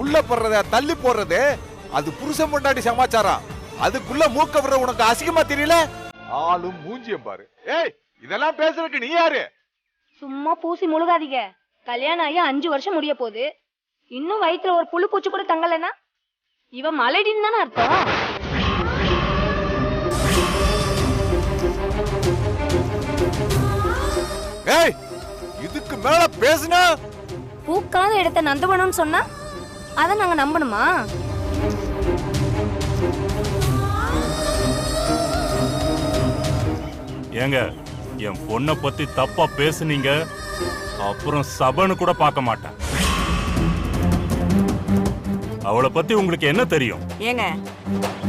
உள்ள போடுறத தள்ளி போடுறது அது புருஷன் பொண்டாட்டி சமாச்சாரம். அதுக்குள்ள மூக்க விடுற உனக்கு அசிங்கமா தெரியல? ஆளும் மூஞ்சியம் பாரு. ஏய், இதெல்லாம் பேசுறதுக்கு நீ யாரு? சும்மா பூசி முழுகாதீங்க. கல்யாணம் ஆகி 5 வருஷம் முடிய போகுது. இன்னும் வயிற்றுல ஒரு புழு பூச்சி கூட தங்கலன்னா இவன் மலடின்னு தானே அர்த்தம். ஏய், இதுக்கு மேல பேசுனா பூக்காத இடத்த நந்தவனம்னு சொன்னா அத நாங்க நம்பணுமா? ஏங்க, என் பொண்ணை பத்தி தப்பா பேசுனீங்க, அப்புறம் சபன்னு கூட பார்க்க மாட்டேன். அவளை பத்தி உங்களுக்கு என்ன தெரியும்? ஏங்க,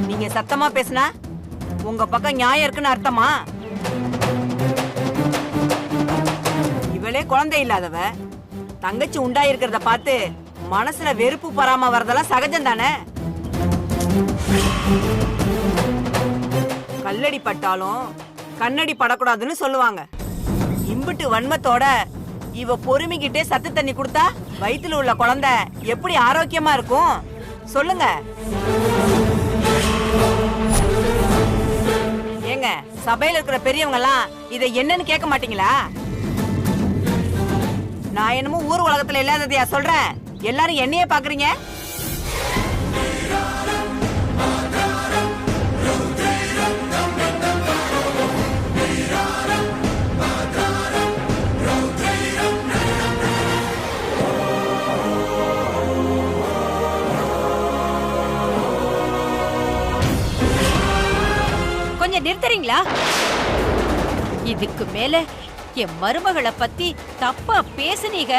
நீங்க சத்தமா பேசுனா உங்க பக்கம் நியாயம் இருக்குன்னு அர்த்தமா? இவளே குழந்தை இல்லாதவ, தங்கச்சி உண்டாயிருக்கிறத பார்த்து மனசுல வெறுப்பு பராம வரதெல்லாம் சகஜம் தானே. கல்லடி பட்டாலும் கண்ணடி படக்கூடாதுன்னு சொல்லுவாங்க. இம்புட்டு வன்மத்தோட இவ பொறுமிக்கிட்டே சத்து தண்ணி கொடுத்தா வயிற்றுல உள்ள குழந்தை எப்படி ஆரோக்கியமா இருக்கும் சொல்லுங்க. ஏங்க, சபையில இருக்கிற பெரியவங்க எல்லாம் இதை என்னன்னு கேட்க மாட்டீங்களா? நான் என்னமோ ஊர் உலகத்துல இல்லாததையா சொல்றேன்? எல்லாரும் என்னையே பாக்குறீங்க. கொஞ்சம் நிறுத்துறீங்களா? இதுக்கு மேல என் மருமகளை பத்தி தப்பா பேசுனீங்க,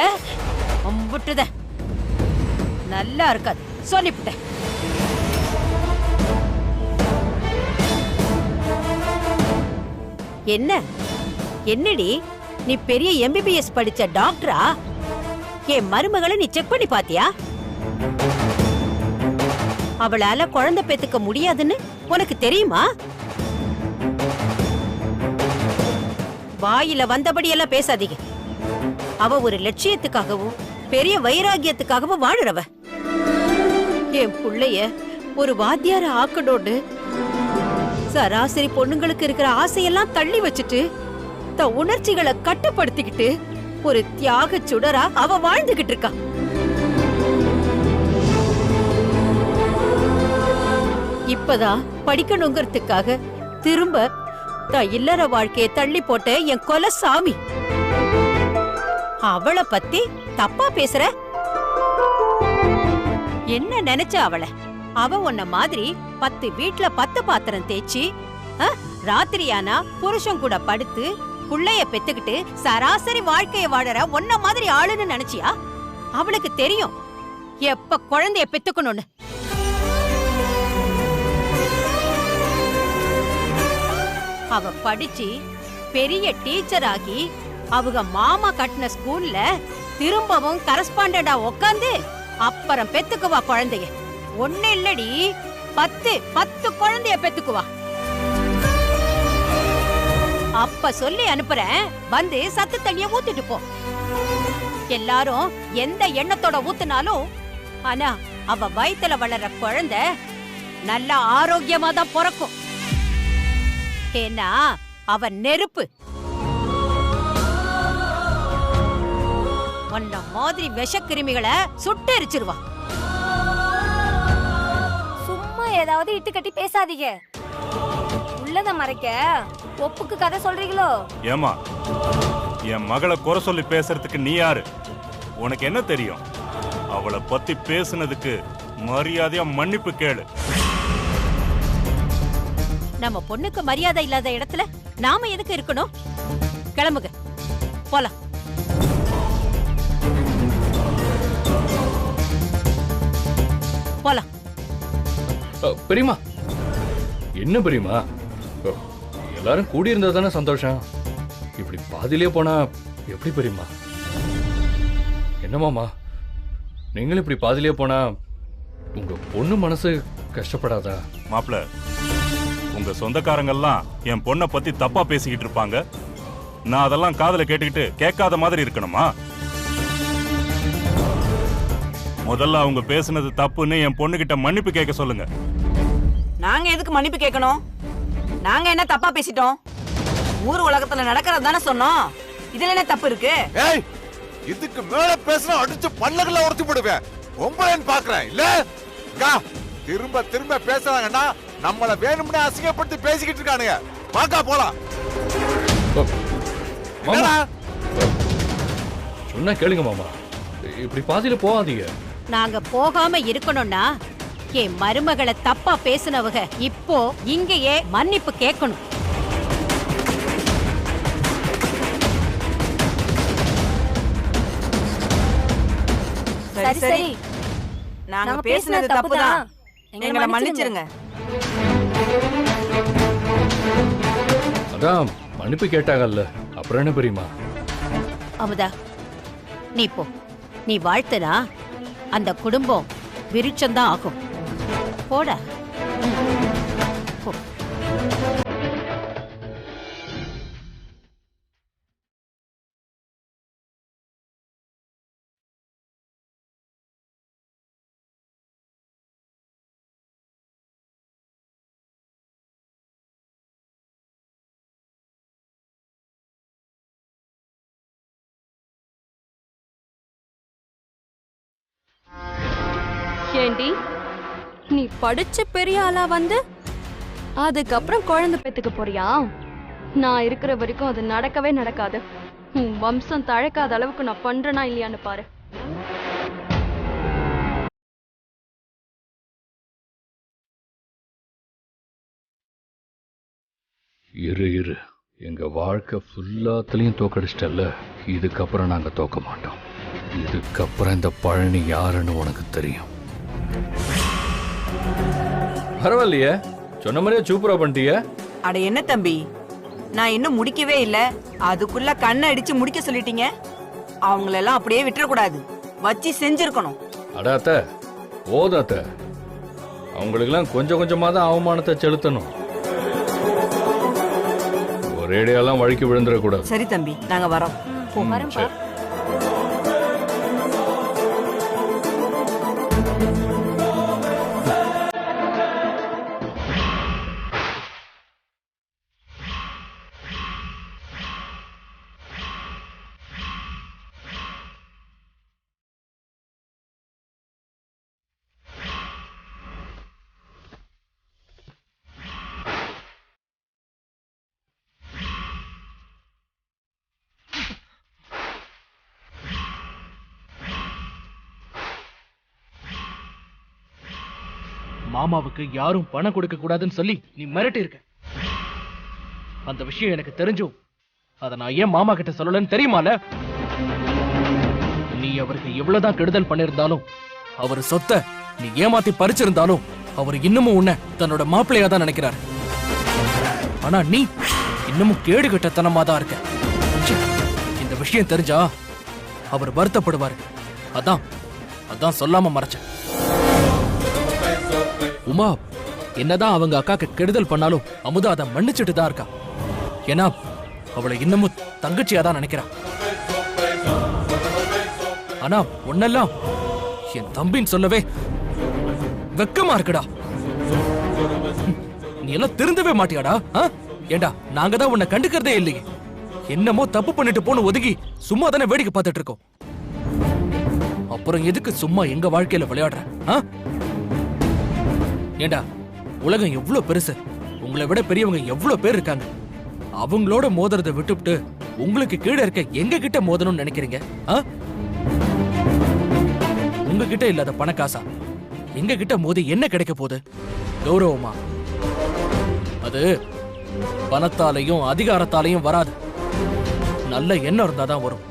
அம்புட்டுத நல்லா இருக்காது சொல்லிவிட்டேன். என்ன என்னடி, நீ பெரிய MBBS படிச்ச டாக்டரா? என் மருமகளை நீ செக் பண்ணி பாத்தியா? அவளால குழந்தை பெத்துக்க முடியாதுன்னு உனக்கு தெரியுமா? வாயில வந்தபடியெல்லாம் பேசாதீங்க. அவ ஒரு லட்சியத்துக்காகவும் பெரிய வைராகியத்துக்காகவும் வாழுறவ. என் புள்ளைய ஒரு வாத்தியார ஆக்கணும்னு சராசரி பொண்ணுங்களுக்கு இருக்கிற ஆசையெல்லாம் தள்ளி வச்சுட்டு தன் உணர்ச்சிகளை கட்டுப்படுத்திக்கிட்டு ஒரு தியாக சுடரா அவ வாழ்ந்துகிட்டு இருக்கா. இப்பதான் படிக்கணுங்கிறதுக்காக திரும்ப இல்லற வாழ்க்கையை தள்ளி போட்ட என் கொலை சாமி. அவளை பத்தி தப்பா பேசுற? என்ன நினைச்ச அவளை? அவ உன்ன மாதிரி 10 வீட்ல 10 பாத்திரம் தேய்ச்சி ராத்திரியானா புருஷன் கூட படுத்து புள்ளைய பெத்துக்கிட்டு சராசரி வாழ்க்கைய வாழற உன்ன மாதிரி ஆளுன்னு நினைச்சியா? அவளுக்கு தெரியும் எப்ப குழந்தைய பெத்துக்கணும்னு. அவ படிச்சு பெரிய டீச்சர் ஆகி அவங்க மாமா கட்டின ஸ்கூல்ல திரும்பவும் கரஸ்பாண்டா உட்காந்து அப்புறம் பெத்துக்குவா குழந்தைய. ஒண்ணு இல்லடி, 10 குழந்தைய பெத்துக்குவா. அப்ப சொல்லி அனுப்புறேன், வந்து சத்து தண்ணிய ஊத்திட்டு போ. எல்லாரும் எந்த எண்ணத்தோட ஊத்துனாலும் ஆனா அவ வயித்துல வளர்ற குழந்தை நல்லா ஆரோக்கியமா தான் பிறக்கும். ஏன்னா அவ நெருப்பு. உன்ன மாதிரி விஷக்கிருமிகளை சுட்டு எரிச்சிருவா. சும்மா ஏதாவது இட்டு கட்டி பேசாதீங்க. உள்ளத மறைக்க ஒப்புக்கு கதை சொல்றீங்களோ? ஏமா, என் மகளை குறை சொல்லி பேசுறதுக்கு நீ யாரு? உனக்கு என்ன தெரியும்? அவளை பத்தி பேசுனதுக்கு மரியாதையா மன்னிப்பு கேளு. நம்ம பொண்ணுக்கு மரியாதை இல்லாத இடத்துல நாம எதுக்கு இருக்கணும்? கிளம்புங்க, போலாம். போலாம். பெரியமா, என்ன பெரியமா, எல்லாரும் கூடி இருந்தா தானே சந்தோஷம். இப்படி பாதியிலே போனா எப்படி பெரியமா? என்னமாமா, நீங்களும் இப்படி பாதியிலே போனா உங்க பொண்ணு மனசு கஷ்டப்படாதா? மாப்ள, உங்க சொந்தக்காரங்கெல்லாம் என் பொண்ணை பத்தி தப்பா பேசிக்கிட்டு இருப்பாங்க. நான் அதெல்லாம் காதுல கேட்டுக்கிட்டு கேட்காத மாதிரி இருக்கணுமா? முதல்ல அவங்க பேசுனது தப்புன்னு என் பொண்ணுகிட்ட மன்னிப்பு கேட்க சொல்லுங்க. நாங்க எதுக்கு மன்னிப்பு கேட்கணும்? நாங்க என்ன தப்பா பேசிட்டோம்? ஊர் உலகத்துல நடக்கிறது தானே சொன்னோம். இதுல என்ன தப்பு இருக்கு? ஏய், இதுக்கு மேல பேசினா அடிச்சு பல்லகல உடைச்சு போடுவேன். உங்களேன்னு பாக்குறேன் இல்ல? திரும்ப திரும்ப பேசுறாங்கன்னா நம்மள வேணும்னே அசிங்கப்படுத்தி பேசிக்கிட்டு இருக்கானுங்க. வாக்கா போலாம். மாமா சொன்னா கேளுங்க மாமா, இப்படி பாதியில போகாதீங்க. நாங்க போகாம இருக்கணும்னா என் மருமகளை தப்பா பேசுனவங்க இப்போ இங்கேயே மன்னிப்பு கேட்கணும். சரி சரி, நாங்க பேசுனது தப்புதான், எங்களை மன்னிச்சிருங்க. அதான் மன்னிப்பு கேட்டாங்கல்ல, அப்புறம் என்ன பெரியமா? அமுதா, நீ போ. நீ வாழ்த்தனா அந்த குடும்பம் விருட்சம்தான் ஆகும். போடா. போ. ஏண்டி, நீ படிச்ச பெரிய ஆளா வந்து அதுக்கப்புறம் குழந்தை பெத்துக்க போறியா? நான் இருக்கிற வரைக்கும் அது நடக்கவே நடக்காது. உன் வம்சம் தழைக்காத அளவுக்கு நான் பண்றேனா இல்லையான்னு பாரு. இரு இரு, எங்க வாழ்க்கை ஃபுல்லாத்துலயும் தோக்கடிச்சிட்டல்ல, இதுக்கப்புறம் நாங்க தோக்க மாட்டோம். இதுக்கப்புறம் இந்த பழனி யாருன்னு உனக்கு தெரியும். பரவாயில்லையே, சொன்ன மாதிரியே சூப்பரா பண்ணிட்டிய. அட என்ன தம்பி, நான் இன்னும் முடிக்கவே இல்ல, அதுக்குள்ள கண்ணை அடிச்சு முடிக்க சொல்லிட்டீங்க. அவங்களெல்லாம் அப்படியே விட்டுறக்கூடாது, வச்சு செஞ்சிருக்கணும். அட அத்தை, போதும் அத்தை. அவங்களுக்கெல்லாம் கொஞ்சம் கொஞ்சமா தான் அவமானத்தை செலுத்தணும். ஒரேடியெல்லாம் வழுக்கி விழுந்துடக்கூடாது. சரி தம்பி, நாங்க வரோம். வரேன்பா. மாமாவுக்கு யாரும் பணம் கொடுக்க கூடாதுன்னு சொல்லி நீ மிரட்டி இருக்க. அந்த விஷயம் எனக்கு தெரிஞ்சும் அத நான் ஏன் மாமா கிட்ட சொல்லலன்னு தெரியுமால? நீ அவருக்கு எவ்வளவுதான் கெடுதல் பண்ணிருந்தாலும், அவர் சொத்தை நீ ஏமாத்தி பறிச்சிருந்தாலும், அவர் இன்னமும் உன்னை தன்னோட மாப்பிள்ளையா தான் நினைக்கிறார். ஆனா நீ இன்னமும் கேடு கட்டத்தனமா தான் இருக்க. இந்த விஷயம் தெரிஞ்சா அவர் வருத்தப்படுவாரு. அதான் சொல்லாம மறைச்சேன். உமா என்னதான் அவங்க அக்காக்கு கெடுதல் பண்ணாலும் அமுதா அதை மன்னிச்சுட்டு தான் இருக்கா. ஏன்னா அவளை இன்னமும் தங்கச்சியா தான் நினைக்கிறா. ஆனா உன்னெல்லாம் என் தம்பின்னு சொல்லவே வெக்கமா இருக்குடா. நீ எல்லாம் திருந்தவே மாட்டியாடா? ஏண்டா, நாங்க தான் உன்னை கண்டுக்கிறதே இல்லையே. என்னமோ தப்பு பண்ணிட்டு போன ஒதுங்கி சும்மா தானே வேடிக்கை பார்த்துட்டு இருக்கோம். அப்புறம் எதுக்கு சும்மா எங்க வாழ்க்கையில விளையாடுற? ஏண்டா, உலகம் எவ்வளவு பெருசு, உங்களை விட பெரியவங்க எவ்வளவு பேர் இருக்காங்க. அவங்களோட மோதுறதை விட்டுவிட்டு உங்களுக்கு கீழே இருக்க எங்க கிட்ட மோதணும்னு நினைக்கிறீங்க? உங்ககிட்ட இல்லாத பணக்காசா எங்க கிட்ட மோதி என்ன கிடைக்க போகுது? கௌரவமா? அது பணத்தாலையும் அதிகாரத்தாலையும் வராது. நல்ல எண்ணம் இருந்தாதான் வரும்.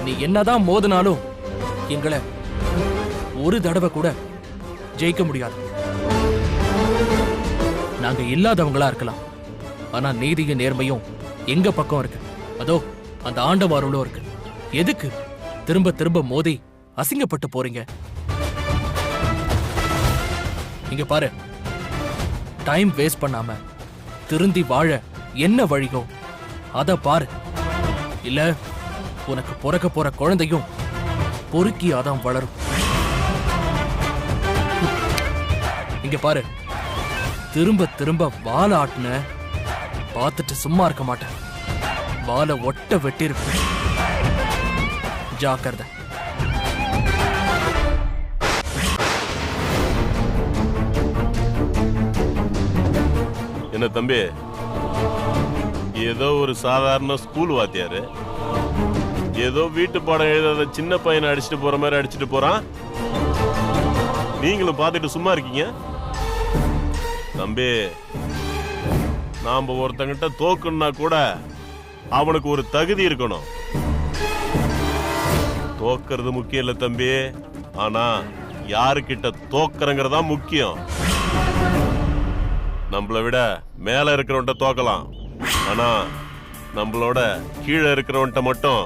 நீ என்னதான் மோதினாலும் எங்களை ஒரு தடவை கூட ஜெயிக்க முடியாது. நாங்க இல்லாதவங்களா இருக்கலாம், ஆனா நீதியும் நேர்மையும் எங்க பக்கம் இருக்கு. அதோ அந்த ஆண்டவாரோட இருக்கு. எதுக்கு திரும்ப திரும்ப மோதி அசிங்கப்பட்டு போறீங்க? இங்க பாரு, டைம் வேஸ்ட் பண்ணாம திருந்தி வாழ என்ன வழியோ அத பாரு. இல்ல உனக்கு பிறக்க போற குழந்தையும் பொறுக்கியாதான் வளரும். இங்க பாரு, திரும்ப திரும்ப வாழை ஆட்டின பார்த்துட்டு சும்மா இருக்க மாட்டேன். வாழை ஒட்ட வெட்டிருப்பேன். ஜாக்கிரதை. என்ன தம்பி, ஏதோ ஒரு சாதாரண ஸ்கூல் வாத்தியாரு ஏதோ வீட்டு பாடம் எழுதாத சின்ன பையனை அடிச்சுட்டு போற மாதிரி அடிச்சுட்டு போறான். நீங்களும் பார்த்துட்டு சும்மா இருக்கீங்க. தம்பி, நாம ஒருத்தங்கிட்ட தோக்கணும்னா கூட அவனுக்கு ஒரு தகுதி இருக்கணும். தோக்கிறது முக்கியம் இல்ல தம்பி, ஆனா யாருக்கிட்ட தோக்கறங்கிறதா முக்கியம். நம்மளை விட மேல இருக்கிறவன்ட்ட தோக்கலாம், ஆனா நம்மளோட கீழே இருக்கிறவன்ட்ட மட்டும்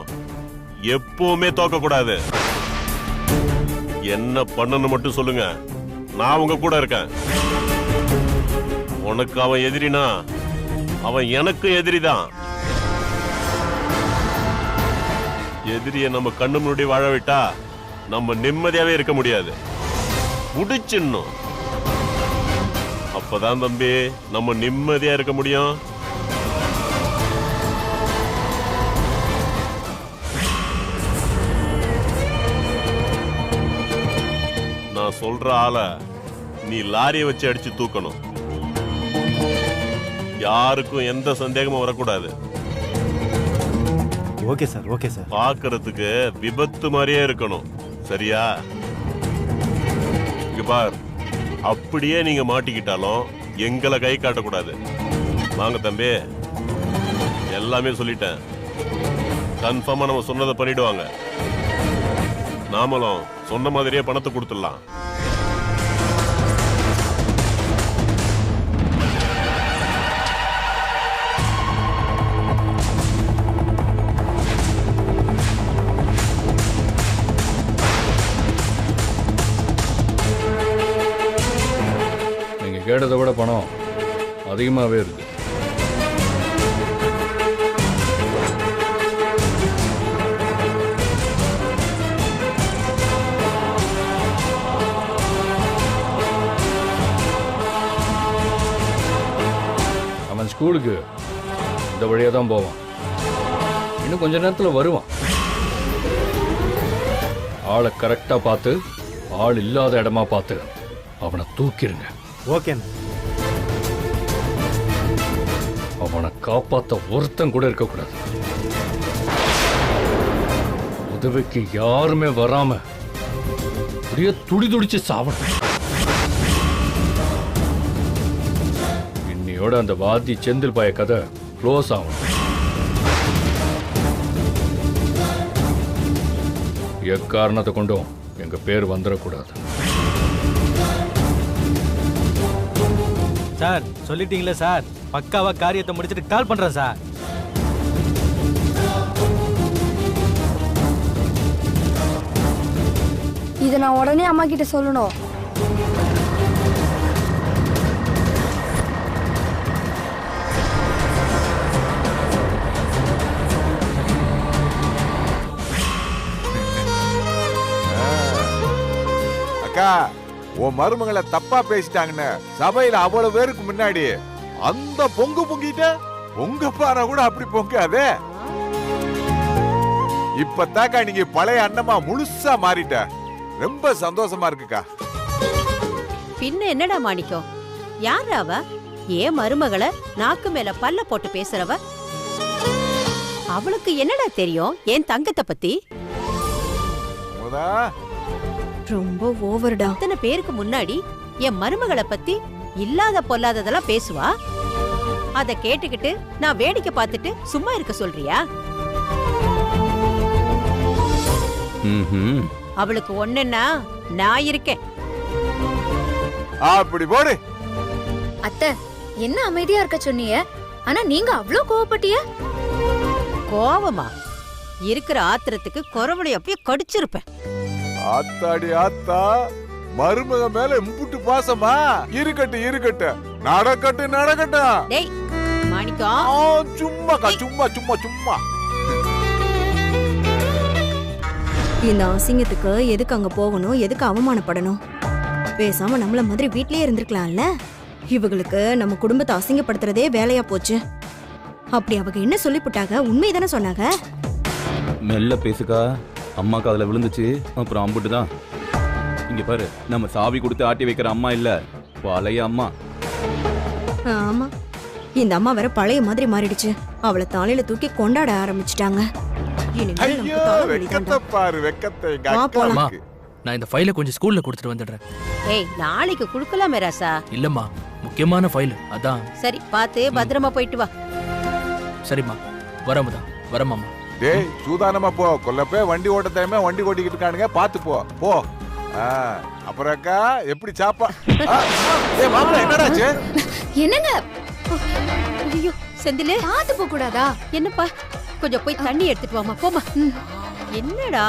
எப்பவுமே தோக்க கூடாது. என்ன பண்ணணும் மட்டும் சொல்லுங்க, நான் உங்க கூட இருக்கேன். உனக்கு அவன் எதிரினா அவன் எனக்கு எதிரிதான். எதிரிய நம்ம கண்ணு முன்னாடி வாழ விட்டா நம்ம நிம்மதியாவே இருக்க முடியாது. முடிச்சிடணும். அப்பதான் தம்பி நம்ம நிம்மதியா இருக்க முடியும். நான் சொல்ற ஆளை நீ லாரியை வச்சு அடிச்சு தூக்கணும். யாருக்கும் எந்த சந்தேகமும் வரக்கூடாது. Okay sir, okay sir. பார்க்கிறதுக்கு விபத்து மாதிரியே இருக்கணும், சரியா? இங்க பார், அப்படியே நீங்க மாட்டிக்கிட்டாலும் எங்களை கை காட்டக்கூடாது. வாங்க தம்பி, எல்லாமே சொல்லிட்டேன். கன்ஃபார்மா நம்ம சொன்னதை பண்ணிடுவாங்க. நாமளும் சொன்ன மாதிரியே பணத்தை கொடுத்துடலாம். நீங்க கேட்டதை விட பணம் அதிகமாகவே இருக்கு. அவன் ஸ்கூலுக்கு இந்த வழியாக தான் போவான். இன்னும் கொஞ்ச நேரத்தில் வருவான். ஆளை கரெக்டாக பார்த்து, ஆள் இல்லாத இடமா பார்த்து அவனை தூக்கிருங்க. ஓகேண்ணா. அவனை காப்பாத்த ஒருத்தன் கூட இருக்கக்கூடாது. உதவிக்கு யாருமே வராம அப்படியே துடி துடிச்சு சாவணும். இன்னையோட அந்த வாதி செந்தில் பாய கதை க்ளோஸ் ஆகணும். எக்காரணத்தை கொண்டும் எங்க பேர் வந்துடக்கூடாது. சார் சொல்லிட்டீங்களே சார், பக்காவா காரியத்தை முடிச்சிட்டு கால் பண்றேன் சார். இதை நான் உடனே அம்மா கிட்ட சொல்லணும். அக்கா, உன் மருமகளை தப்பா பேசிட்டாங்கன்னு சபையில அவ்வளவு பேருக்கு முன்னாடி அந்த பொங்கு பொங்கிட்ட உங்க பாறை கூட அப்படி பொங்காதே. இப்பதாக்கா நீங்க பழைய அண்ணமா முழுசா மாறிட்ட. ரொம்ப சந்தோஷமா இருக்குக்கா. பின்ன என்னடா மாணிக்கம், யார் அவ? ஏன் மருமகளை நாக்கு மேல பல்ல போட்டு பேசுறவ? அவளுக்கு என்னடா தெரியும் என் தங்கத்தை பத்தி? ரொம்ப ஓவர்டா. அத்தனை பேருக்கு முன்னாடி என் மருமகளை பத்தி இல்லாத பொல்லாததெல்லாம் பேசுவா. அத கேட்டுக்கிட்டு நான் வேடிக்கை பார்த்துட்டு சும்மா இருக்க சொல்றியா? அவளுக்கு ஒண்ணுன்னா நான் இருக்கேன். அப்படி போடு. அத்தை, என்ன அமைதியா இருக்க சொன்னீங்க, ஆனா நீங்க அவ்ளோ கோவப்பட்டிய? கோவமா? இருக்கிற ஆத்திரத்துக்கு குறவளை அப்படியே கடிச்சிருப்பேன். ஆத்தாடி ஆத்தா, மருமக மேல இம்புட்டு பாசமா? இருக்கட்டும் இருக்கட்டும், நடக்கட்டும் நடக்கட்டும். டேய் மாணிக்கம், சும்மாக்கா, சும்மா சும்மா சும்மா. இந்த அசிங்கத்துக்கு எதுக்கு அங்க போகணும், எதுக்கு அவமானப்படணும்? பேசாம நம்மள மாதிரி வீட்லயே இருந்திருக்கலாம்ல. இவங்களுக்கு நம்ம குடும்பத்தை அசிங்கப்படுத்துறதே வேலையா போச்சு. அப்படி அவங்க என்ன சொல்லிவிட்டாங்க? உண்மைதானே சொன்னாங்க. மெல்ல பேசுக்கா, அம்மாக்கு அதுல விழுந்துச்சு, அப்புறம் அம்புட்டு தான். இங்க பாரு, நம்ம சாவி கொடுத்து ஆட்டி வைக்கிற அம்மா இல்ல, பழைய அம்மா. ஆமா, இந்த அம்மா வேற பழைய மாதிரி மாறிடுச்சு. அவளை தலையில தூக்கி கொண்டாட ஆரம்பிச்சிட்டாங்க. ஐயோ, வெக்கத்தை பாரு, வெக்கத்தை. நான் இந்த ஃபைலை கொஞ்சம் ஸ்கூல்ல கொடுத்துட்டு வந்துடுறேன். ஏய், நாளைக்கு குடுக்கலாமே ராசா. இல்லம்மா, முக்கியமான ஃபைல் அதான். சரி, பார்த்து பத்திரமா போயிட்டு வா. சரிம்மா, வரமுதா, வரமாமா. டேய், சூதானமா போ. கொல்லப்பே வண்டி ஓட்ட டைமே வண்டி ஓட்டிக்கிட்டு இருக்கானுங்க, பாத்து போ போ. அப்புறம் அக்கா எப்படி சாப்பா? ஏய் மாமா, என்னடாச்சு? என்னங்க? ஐயோ செந்திலே, பாத்து போக கூடாதா? என்னப்பா, கொஞ்சம் போய் தண்ணி எடுத்துட்டு வாமா. போமா. என்னடா,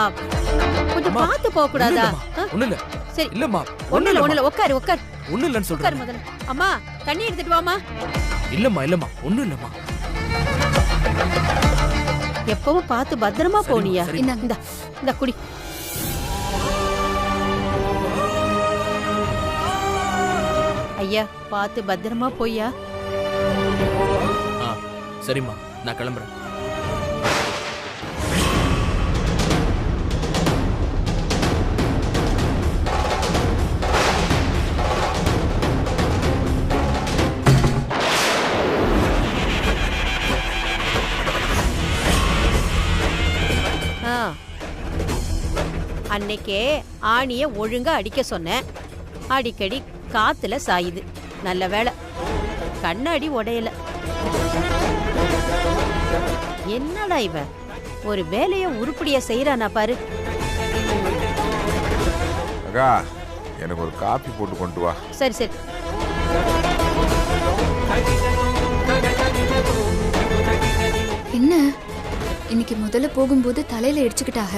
கொஞ்சம் பார்த்து போக கூடாதா? ஒண்ணு இல்ல. சரி, இல்லம்மா, ஒண்ணு இல்ல. உட்காரு. ஒண்ணு இல்லன்னு சொல்றேன். முதல்ல அம்மா, தண்ணி எடுத்துட்டு வாமா. இல்லம்மா, ஒண்ணு இல்லம்மா. எப்பவும் பார்த்து பத்திரமா போனியா? இந்த குடி. ஐயா, பார்த்து பத்திரமா போய்யா. சரிம்மா, நான் கிளம்புறேன். அன்னைக்கே ஆணிய ஒழுங்கா அடிக்க சொன்னேன். அடிக்கடி காத்துல சாயுது. நல்ல வேளை கண்ணாடி உடையல. என்னடா இவன் ஒரு வேலைய உருப்படியா செய்யறானா பாரு. அக்கா, எனக்கு ஒரு காபி போட்டு கொண்டு வா. சரி. என்ன இன்னைக்கு முதல்ல போகும்போது தலையில இடிச்சுக்கிட்டாக,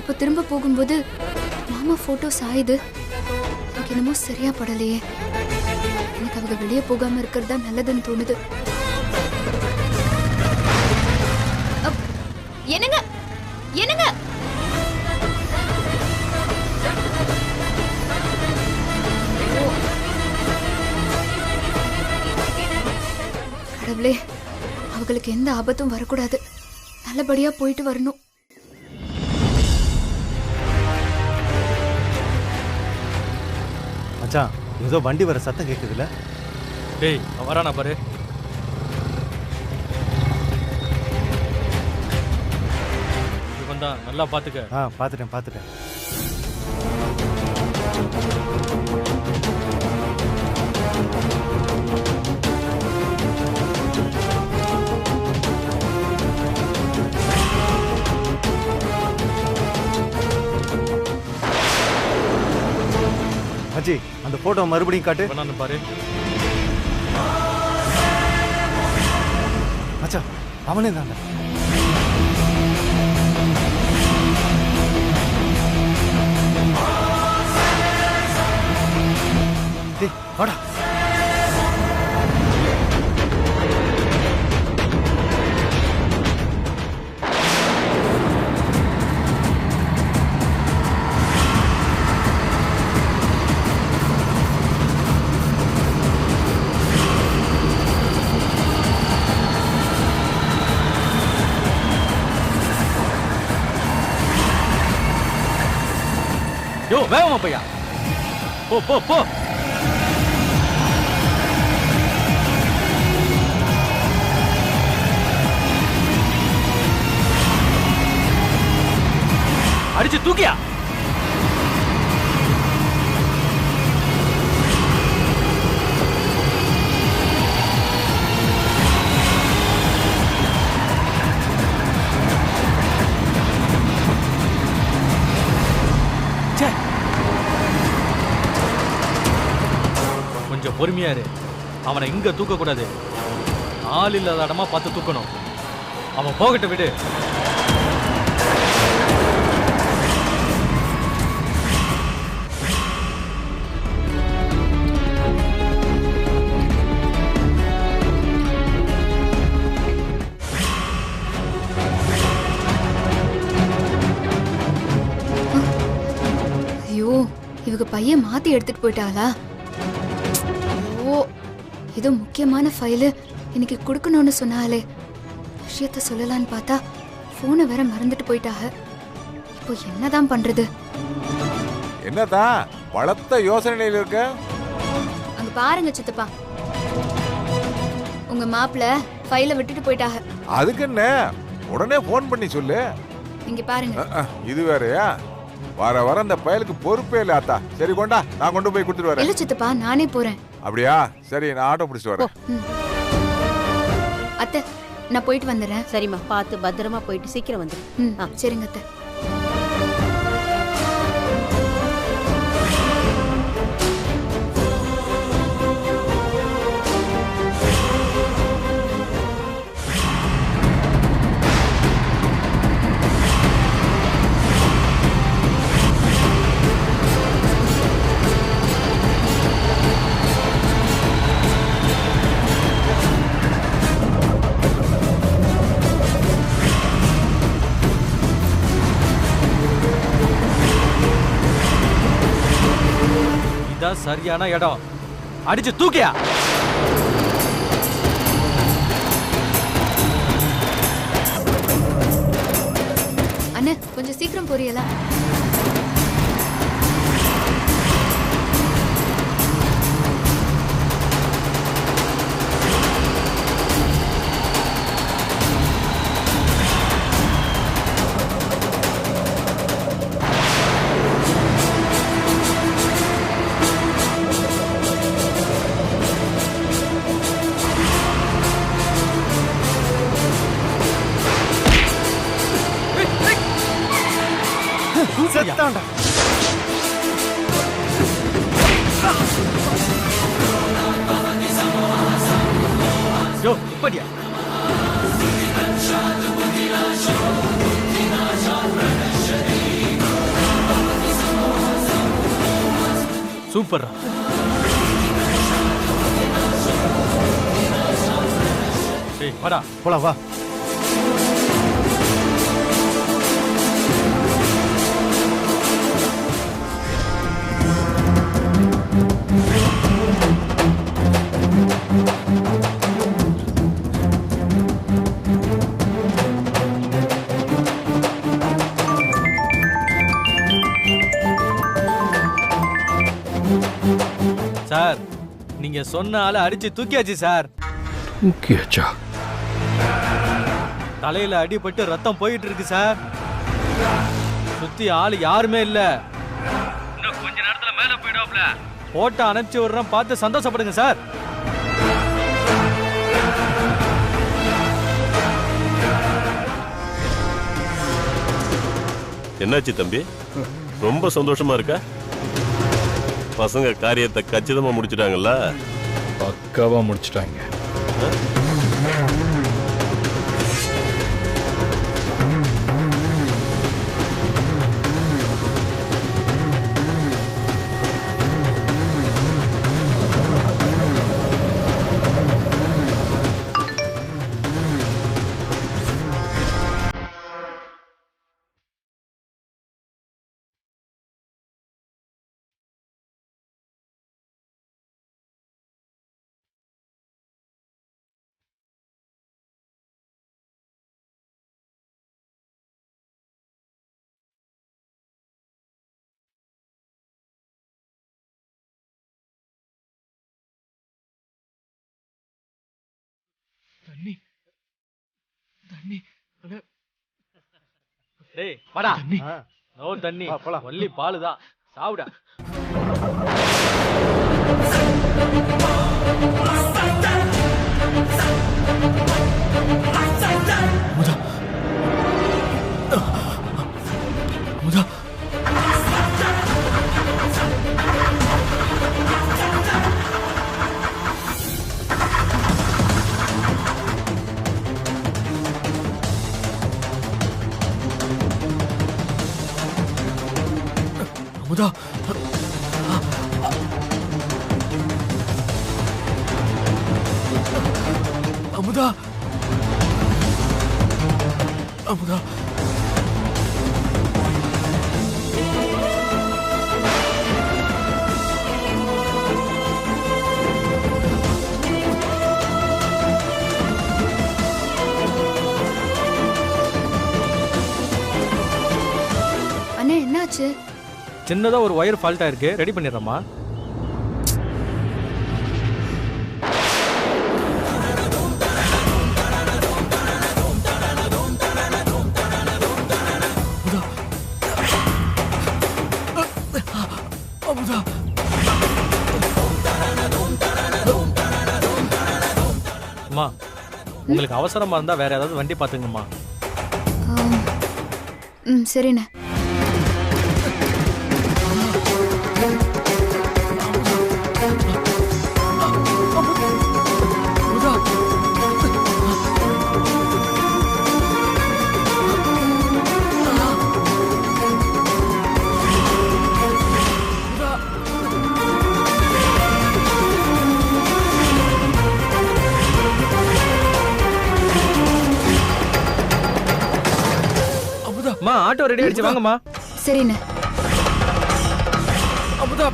இப்போ திரும்ப போகும்போது மாமா போட்டோ சாயுது. எனக்கு என்னமோ சரியா படலையே. எனக்கு அவங்க வெளியே போகாம இருக்கிறதா நல்லதுன்னு தோணுது. என்னங்க என்னங்க? கடவுளே, அவங்களுக்கு எந்த ஆபத்தும் வரக்கூடாது. நல்லபடியா போயிட்டு வரணும். மச்சான், ஏதோ வண்டி வர சத்தம் கேக்குதுல? டேய், வரானா பாரு. இவன்தான், நல்லா பாத்துக்க. பாத்துட்டேன். மச்சி, அந்த போட்டோ மறுபடியும் காட்டு. வேணான்னு பாரு. மச்சான், அவனே தாங்க. டேய், வாடா. யோ, வேகமா பையா. போ. அடிச்சு தூக்கியா. கொஞ்சம் பொறுமையா இரு. அவனை இங்க தூக்க கூடாது. ஆள் இல்லாத இடமா பார்த்து தூக்கணும். அவன் போகட்ட விடு. இவங்க பையன் மாத்தி எடுத்துட்டு போயிட்டாளா? ஓ, ஏதோ முக்கியமான ஃபைலு இன்னைக்கு கொடுக்கணும்னு சொன்னாலே. விஷயத்த சொல்லலான்னு பார்த்தா போனை வேற மறந்துட்டு போயிட்டாக. இப்போ என்னதான் பண்றது? என்னதான் வளர்த்த யோசனையில இருக்க? அங்க பாருங்க சித்தப்பா, உங்க மாப்பிள்ள ஃபைலை விட்டுட்டு போயிட்டாக. அதுக்கு என்ன, உடனே போன் பண்ணி சொல்லு. இங்க பாருங்க. இது வேறயா? வர வர அந்த பயலுக்கு பொறுப்பே இல்ல ஆத்தா. சரி கொண்டா, நான் கொண்டு போய் கொடுத்துட்டு வரேன். இல்ல சித்தப்பா, நானே போறேன். அப்படியா? சரி, நான் ஆட்டோ பிடிச்சிட்டு வரேன். அத்தை, நான் போயிட்டு வந்துடுறேன். சரிம்மா, பார்த்து பத்திரமா போயிட்டு சீக்கிரம் வந்துடு. சரிங்க அத்தை. இதான் சரியான இடம். அடிச்சு தூக்கியா. அண்ணே, கொஞ்சம் சீக்கிரம் போறீங்களா? செத்தாண்டா. யோ, இப்படியா? சூப்பர். ஏய், வாடா போலாம் வா. சார், நீங்க சொன்ன ஆளை அடிச்சு தூக்கியாச்சு சார். தூக்கியாச்சா? தலையில அடிபட்டு ரத்தம் போயிட்டு இருக்கு சார். சுத்தி ஆளு யாருமே இல்ல. இன்னும் கொஞ்ச நேரத்துல மேல போயிடுவாப்ல. போட்டோ அனுப்பிச்சு விடுறேன், பார்த்து சந்தோஷப்படுங்க சார். என்னாச்சு தம்பி, ரொம்ப சந்தோஷமா இருக்க? பசங்க காரியத்தை கச்சிதமா முடிச்சிட்டாங்கல்ல? பக்காவா முடிச்சிட்டாங்க. தண்ணி தண்ணி. டேய் வாடா. நோ தண்ணி, ஒல்லி பால் தான். சாவுடா. முதா முதா அமுதா. அமுதா. அமுதா. சின்னதா ஒரு ஒயர் ஃபால்ட் ஆயிருக்கு, ரெடி பண்ணிடுறேம்மா. அம்மா, உங்களுக்கு அவசரமா இருந்தா வேற ஏதாவது வண்டி பாத்துங்கம்மா. சரிண்ணே. ஆட்டோ ரெடி ஆயிடுச்சு, வாங்கம்மா. சரிண்ணே. அமுதா